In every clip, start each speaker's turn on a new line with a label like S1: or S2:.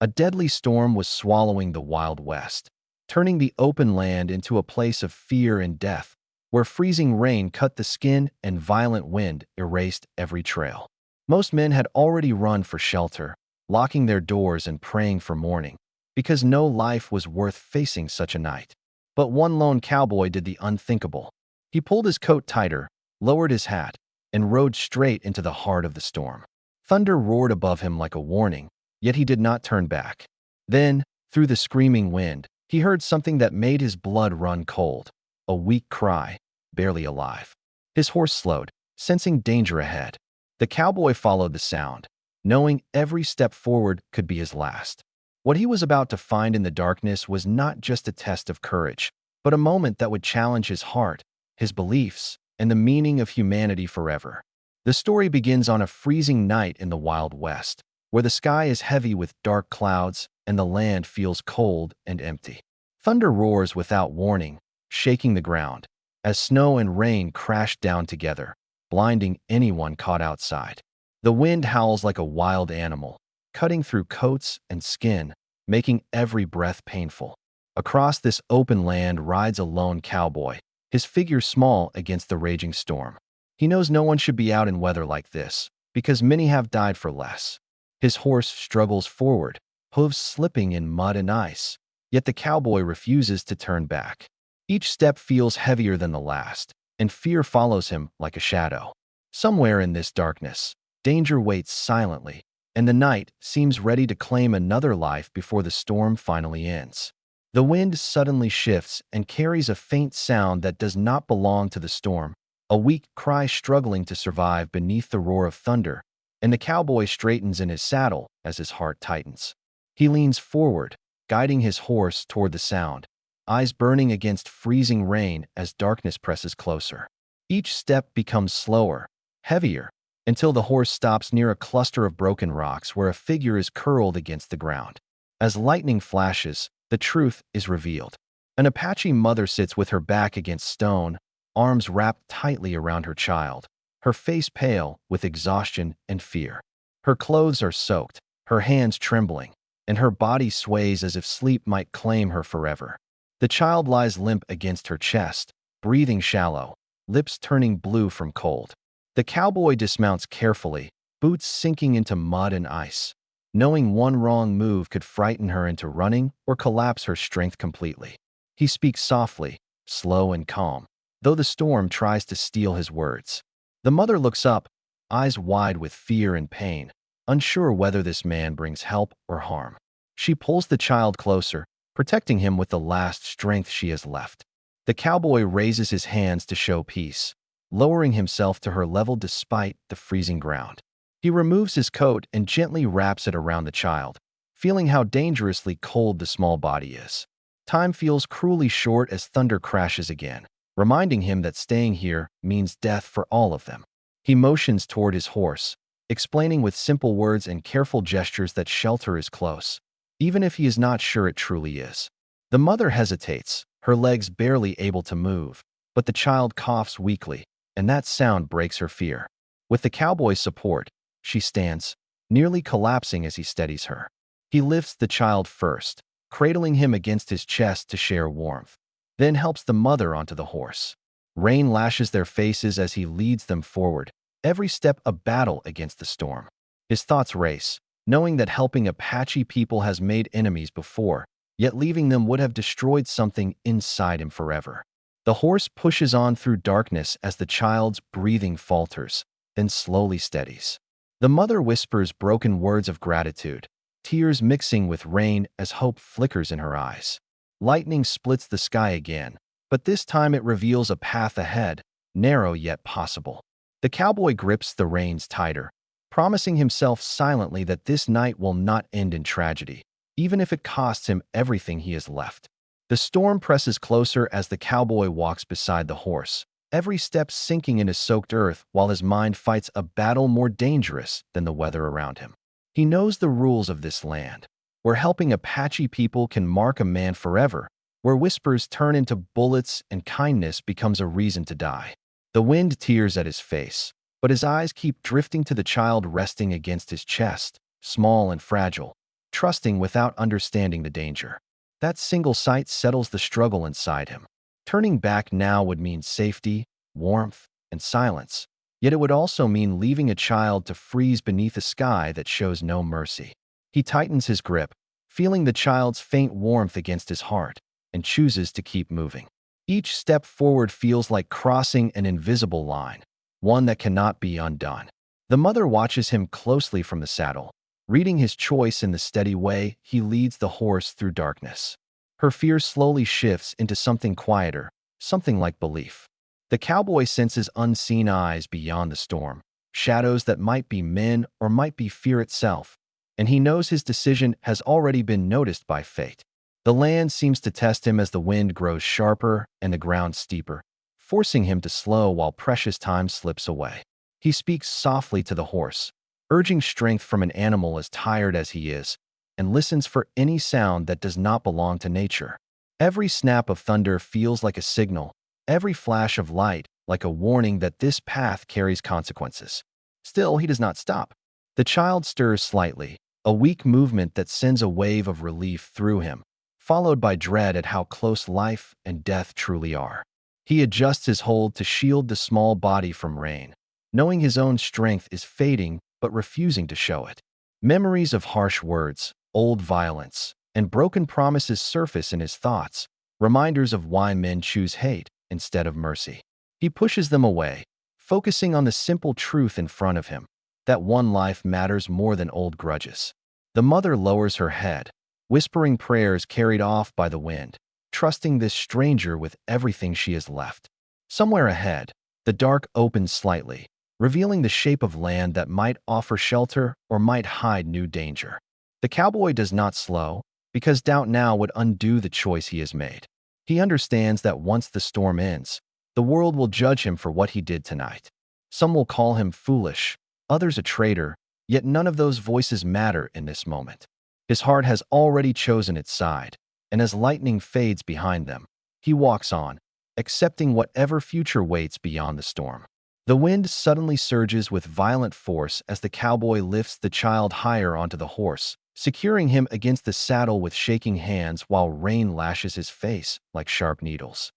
S1: A deadly storm was swallowing the Wild West, turning the open land into a place of fear and death, where freezing rain cut the skin and violent wind erased every trail. Most men had already run for shelter, locking their doors and praying for morning, because no life was worth facing such a night. But one lone cowboy did the unthinkable. He pulled his coat tighter, lowered his hat, and rode straight into the heart of the storm. Thunder roared above him like a warning, yet he did not turn back. Then, through the screaming wind, he heard something that made his blood run cold. A weak cry, barely alive. His horse slowed, sensing danger ahead. The cowboy followed the sound, knowing every step forward could be his last. What he was about to find in the darkness was not just a test of courage, but a moment that would challenge his heart, his beliefs, and the meaning of humanity forever. The story begins on a freezing night in the Wild West, where the sky is heavy with dark clouds and the land feels cold and empty. Thunder roars without warning, shaking the ground, as snow and rain crash down together, blinding anyone caught outside. The wind howls like a wild animal, cutting through coats and skin, making every breath painful. Across this open land rides a lone cowboy, his figure small against the raging storm. He knows no one should be out in weather like this, because many have died for less. His horse struggles forward, hooves slipping in mud and ice, yet the cowboy refuses to turn back. Each step feels heavier than the last, and fear follows him like a shadow. Somewhere in this darkness, danger waits silently, and the night seems ready to claim another life before the storm finally ends. The wind suddenly shifts and carries a faint sound that does not belong to the storm, a weak cry struggling to survive beneath the roar of thunder, and the cowboy straightens in his saddle as his heart tightens. He leans forward, guiding his horse toward the sound, eyes burning against freezing rain as darkness presses closer. Each step becomes slower, heavier, until the horse stops near a cluster of broken rocks where a figure is curled against the ground. As lightning flashes, the truth is revealed. An Apache mother sits with her back against stone, arms wrapped tightly around her child, her face pale with exhaustion and fear. Her clothes are soaked, her hands trembling, and her body sways as if sleep might claim her forever. The child lies limp against her chest, breathing shallow, lips turning blue from cold. The cowboy dismounts carefully, boots sinking into mud and ice, knowing one wrong move could frighten her into running or collapse her strength completely. He speaks softly, slow and calm, though the storm tries to steal his words. The mother looks up, eyes wide with fear and pain, unsure whether this man brings help or harm. She pulls the child closer, protecting him with the last strength she has left. The cowboy raises his hands to show peace, lowering himself to her level despite the freezing ground. He removes his coat and gently wraps it around the child, feeling how dangerously cold the small body is. Time feels cruelly short as thunder crashes again, reminding him that staying here means death for all of them. He motions toward his horse, explaining with simple words and careful gestures that shelter is close, even if he is not sure it truly is. The mother hesitates, her legs barely able to move, but the child coughs weakly, and that sound breaks her fear. With the cowboy's support, she stands, nearly collapsing as he steadies her. He lifts the child first, cradling him against his chest to share warmth, then helps the mother onto the horse. Rain lashes their faces as he leads them forward, every step a battle against the storm. His thoughts race, knowing that helping Apache people has made enemies before, yet leaving them would have destroyed something inside him forever. The horse pushes on through darkness as the child's breathing falters, then slowly steadies. The mother whispers broken words of gratitude, tears mixing with rain as hope flickers in her eyes. Lightning splits the sky again, but this time it reveals a path ahead, narrow yet possible. The cowboy grips the reins tighter, promising himself silently that this night will not end in tragedy, even if it costs him everything he has left. The storm presses closer as the cowboy walks beside the horse, every step sinking into soaked earth while his mind fights a battle more dangerous than the weather around him. He knows the rules of this land, where helping Apache people can mark a man forever, where whispers turn into bullets and kindness becomes a reason to die. The wind tears at his face, but his eyes keep drifting to the child resting against his chest, small and fragile, trusting without understanding the danger. That single sight settles the struggle inside him. Turning back now would mean safety, warmth, and silence. Yet it would also mean leaving a child to freeze beneath a sky that shows no mercy. He tightens his grip, feeling the child's faint warmth against his heart, and chooses to keep moving. Each step forward feels like crossing an invisible line, one that cannot be undone. The mother watches him closely from the saddle, reading his choice in the steady way he leads the horse through darkness. Her fear slowly shifts into something quieter, something like belief. The cowboy senses unseen eyes beyond the storm, shadows that might be men or might be fear itself, and he knows his decision has already been noticed by fate. The land seems to test him as the wind grows sharper and the ground steeper, forcing him to slow while precious time slips away. He speaks softly to the horse, urging strength from an animal as tired as he is, and listens for any sound that does not belong to nature. Every snap of thunder feels like a signal, every flash of light like a warning that this path carries consequences. Still, he does not stop. The child stirs slightly, a weak movement that sends a wave of relief through him, followed by dread at how close life and death truly are. He adjusts his hold to shield the small body from rain, knowing his own strength is fading but refusing to show it. Memories of harsh words, old violence, and broken promises surface in his thoughts, reminders of why men choose hate instead of mercy. He pushes them away, focusing on the simple truth in front of him, that one life matters more than old grudges. The mother lowers her head, whispering prayers carried off by the wind, trusting this stranger with everything she has left. Somewhere ahead, the dark opens slightly, revealing the shape of land that might offer shelter or might hide new danger. The cowboy does not slow, because doubt now would undo the choice he has made. He understands that once the storm ends, the world will judge him for what he did tonight. Some will call him foolish, others a traitor, yet none of those voices matter in this moment. His heart has already chosen its side, and as lightning fades behind them, he walks on, accepting whatever future waits beyond the storm. The wind suddenly surges with violent force as the cowboy lifts the child higher onto the horse, securing him against the saddle with shaking hands while rain lashes his face like sharp needles.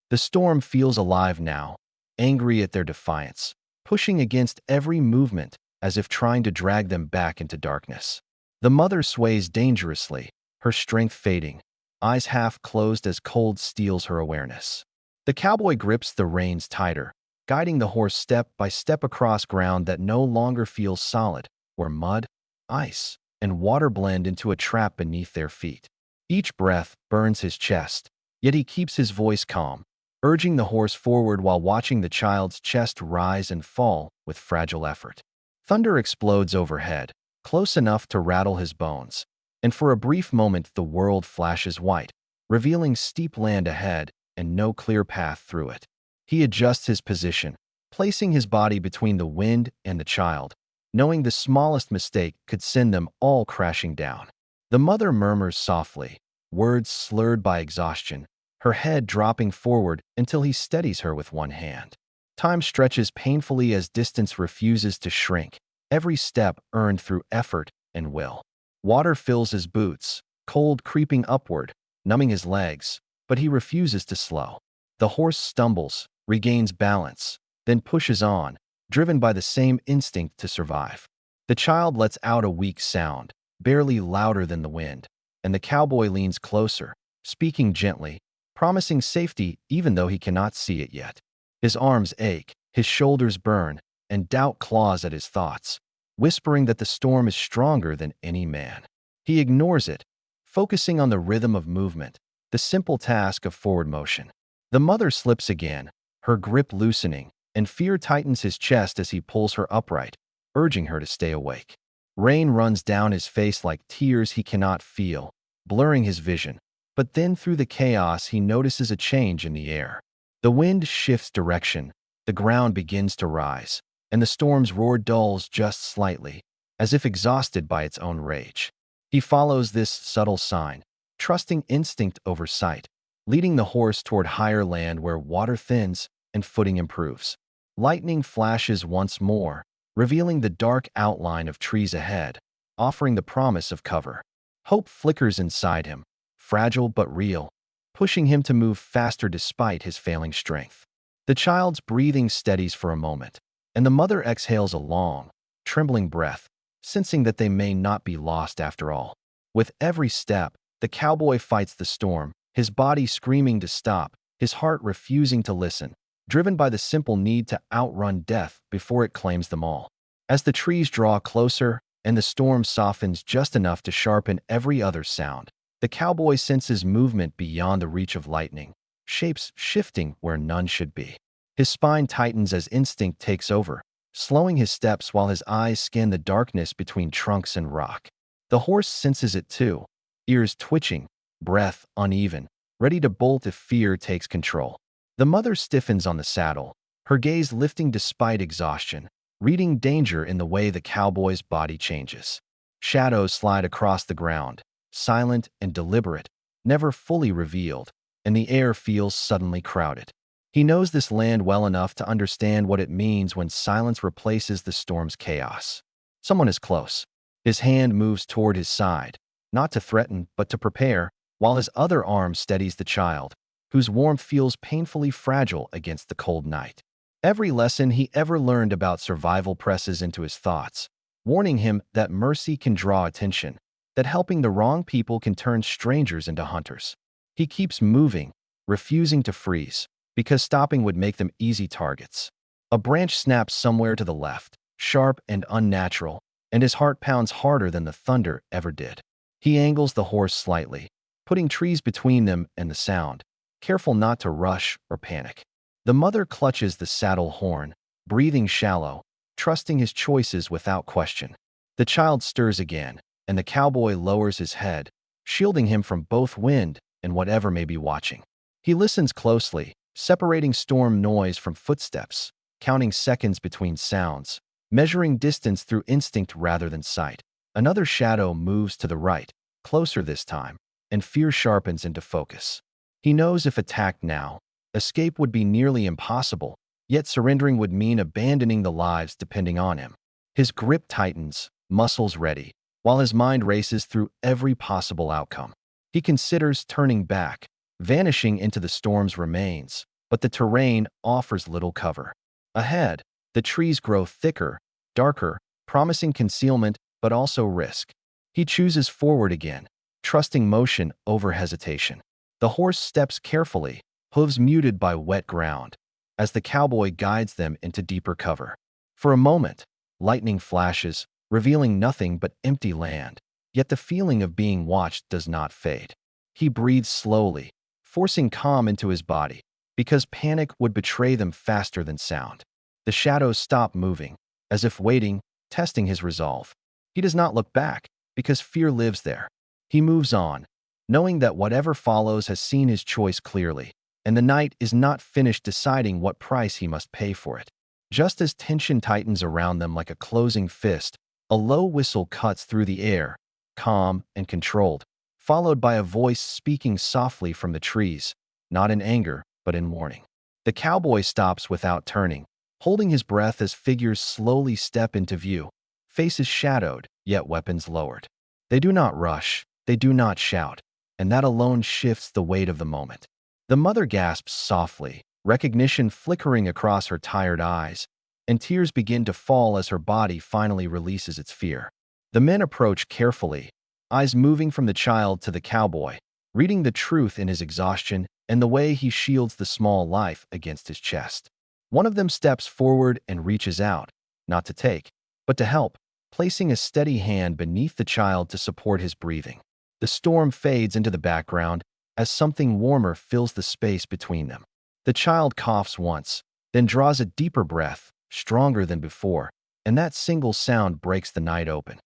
S1: The storm feels alive now, angry at their defiance, pushing against every movement as if trying to drag them back into darkness. The mother sways dangerously, her strength fading, eyes half closed as cold steals her awareness. The cowboy grips the reins tighter, guiding the horse step by step across ground that no longer feels solid, where mud, ice, and water blend into a trap beneath their feet. Each breath burns his chest, yet he keeps his voice calm, urging the horse forward while watching the child's chest rise and fall with fragile effort. Thunder explodes overhead, close enough to rattle his bones, and for a brief moment the world flashes white, revealing steep land ahead and no clear path through it. He adjusts his position, placing his body between the wind and the child, knowing the smallest mistake could send them all crashing down. The mother murmurs softly, words slurred by exhaustion, her head dropping forward until he steadies her with one hand. Time stretches painfully as distance refuses to shrink, every step earned through effort and will. Water fills his boots, cold creeping upward, numbing his legs, but he refuses to slow. The horse stumbles, regains balance, then pushes on, driven by the same instinct to survive. The child lets out a weak sound, barely louder than the wind, and the cowboy leans closer, speaking gently, promising safety even though he cannot see it yet. His arms ache, his shoulders burn, and doubt claws at his thoughts, whispering that the storm is stronger than any man. He ignores it, focusing on the rhythm of movement, the simple task of forward motion. The mother slips again, her grip loosening, and fear tightens his chest as he pulls her upright, urging her to stay awake. Rain runs down his face like tears he cannot feel, blurring his vision. But then through the chaos he notices a change in the air. The wind shifts direction, the ground begins to rise, and the storm's roar dulls just slightly, as if exhausted by its own rage. He follows this subtle sign, trusting instinct over sight, leading the horse toward higher land where water thins and footing improves. Lightning flashes once more, revealing the dark outline of trees ahead, offering the promise of cover. Hope flickers inside him, fragile but real, pushing him to move faster despite his failing strength. The child's breathing steadies for a moment, and the mother exhales a long, trembling breath, sensing that they may not be lost after all. With every step, the cowboy fights the storm, his body screaming to stop, his heart refusing to listen, driven by the simple need to outrun death before it claims them all. As the trees draw closer and the storm softens just enough to sharpen every other sound, the cowboy senses movement beyond the reach of lightning, shapes shifting where none should be. His spine tightens as instinct takes over, slowing his steps while his eyes scan the darkness between trunks and rock. The horse senses it too, ears twitching, breath uneven, ready to bolt if fear takes control. The mother stiffens on the saddle, her gaze lifting despite exhaustion, reading danger in the way the cowboy's body changes. Shadows slide across the ground, silent and deliberate, never fully revealed, and the air feels suddenly crowded. He knows this land well enough to understand what it means when silence replaces the storm's chaos. Someone is close. His hand moves toward his side, not to threaten, but to prepare, while his other arm steadies the child, whose warmth feels painfully fragile against the cold night. Every lesson he ever learned about survival presses into his thoughts, warning him that mercy can draw attention, that helping the wrong people can turn strangers into hunters. He keeps moving, refusing to freeze, because stopping would make them easy targets. A branch snaps somewhere to the left, sharp and unnatural, and his heart pounds harder than the thunder ever did. He angles the horse slightly, putting trees between them and the sound, careful not to rush or panic. The mother clutches the saddle horn, breathing shallow, trusting his choices without question. The child stirs again, and the cowboy lowers his head, shielding him from both wind and whatever may be watching. He listens closely, separating storm noise from footsteps, counting seconds between sounds, measuring distance through instinct rather than sight. Another shadow moves to the right, closer this time, and fear sharpens into focus. He knows if attacked now, escape would be nearly impossible, yet surrendering would mean abandoning the lives depending on him. His grip tightens, muscles ready, while his mind races through every possible outcome. He considers turning back, vanishing into the storm's remains, but the terrain offers little cover. Ahead, the trees grow thicker, darker, promising concealment but also risk. He chooses forward again, trusting motion over hesitation. The horse steps carefully, hooves muted by wet ground, as the cowboy guides them into deeper cover. For a moment, lightning flashes, revealing nothing but empty land, yet the feeling of being watched does not fade. He breathes slowly, forcing calm into his body, because panic would betray them faster than sound. The shadows stop moving, as if waiting, testing his resolve. He does not look back, because fear lives there. He moves on, knowing that whatever follows has seen his choice clearly, and the night is not finished deciding what price he must pay for it. Just as tension tightens around them like a closing fist, a low whistle cuts through the air, calm and controlled, followed by a voice speaking softly from the trees, not in anger, but in warning. The cowboy stops without turning, holding his breath as figures slowly step into view, faces shadowed, yet weapons lowered. They do not rush, they do not shout, and that alone shifts the weight of the moment. The mother gasps softly, recognition flickering across her tired eyes, and tears begin to fall as her body finally releases its fear. The men approach carefully, eyes moving from the child to the cowboy, reading the truth in his exhaustion and the way he shields the small life against his chest. One of them steps forward and reaches out, not to take, but to help, placing a steady hand beneath the child to support his breathing. The storm fades into the background as something warmer fills the space between them. The child coughs once, then draws a deeper breath, stronger than before, and that single sound breaks the night open.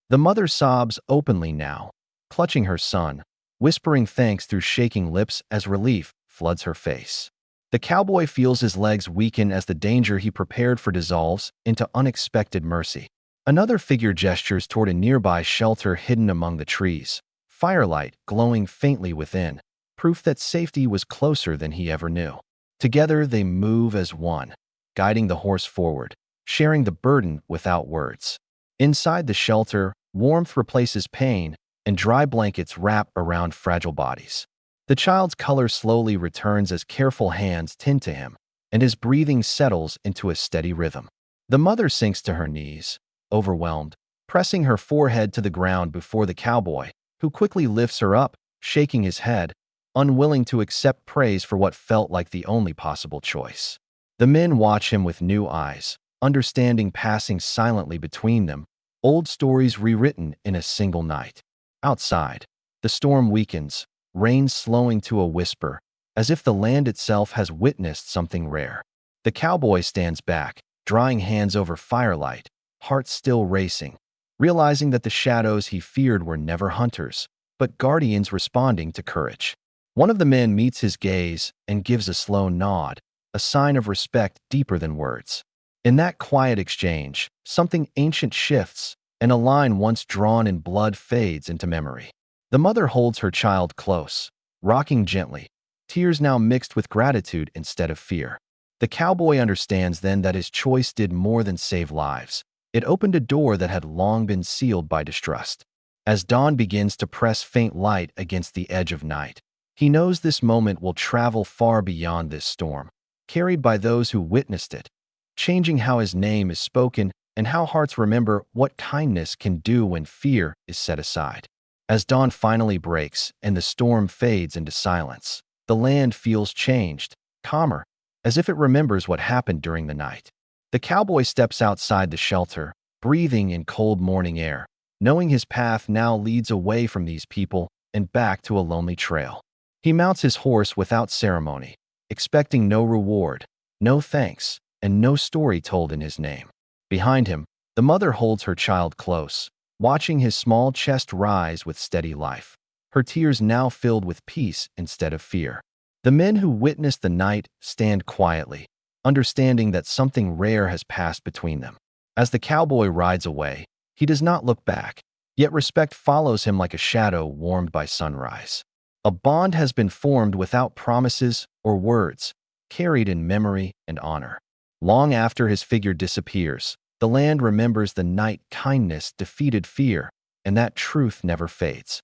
S1: The mother sobs openly now, clutching her son, whispering thanks through shaking lips as relief floods her face. The cowboy feels his legs weaken as the danger he prepared for dissolves into unexpected mercy. Another figure gestures toward a nearby shelter hidden among the trees, firelight glowing faintly within, proof that safety was closer than he ever knew. Together they move as one, guiding the horse forward, sharing the burden without words. Inside the shelter, warmth replaces pain, and dry blankets wrap around fragile bodies. The child's color slowly returns as careful hands tend to him, and his breathing settles into a steady rhythm. The mother sinks to her knees, overwhelmed, pressing her forehead to the ground before the cowboy, who quickly lifts her up, shaking his head, unwilling to accept praise for what felt like the only possible choice. The men watch him with new eyes, understanding passing silently between them, old stories rewritten in a single night. Outside, the storm weakens, rain slowing to a whisper, as if the land itself has witnessed something rare. The cowboy stands back, drying hands over firelight, heart still racing, realizing that the shadows he feared were never hunters, but guardians responding to courage. One of the men meets his gaze and gives a slow nod, a sign of respect deeper than words. In that quiet exchange, something ancient shifts, and a line once drawn in blood fades into memory. The mother holds her child close, rocking gently, tears now mixed with gratitude instead of fear. The cowboy understands then that his choice did more than save lives. It opened a door that had long been sealed by distrust. As dawn begins to press faint light against the edge of night, he knows this moment will travel far beyond this storm, carried by those who witnessed it, changing how his name is spoken and how hearts remember what kindness can do when fear is set aside. As dawn finally breaks and the storm fades into silence, the land feels changed, calmer, as if it remembers what happened during the night. The cowboy steps outside the shelter, breathing in cold morning air, knowing his path now leads away from these people and back to a lonely trail. He mounts his horse without ceremony, expecting no reward, no thanks, and no story told in his name. Behind him, the mother holds her child close, watching his small chest rise with steady life, her tears now filled with peace instead of fear. The men who witnessed the night stand quietly, understanding that something rare has passed between them. As the cowboy rides away, he does not look back, yet respect follows him like a shadow warmed by sunrise. A bond has been formed without promises or words, carried in memory and honor. Long after his figure disappears, the land remembers the night kindness defeated fear, and that truth never fades.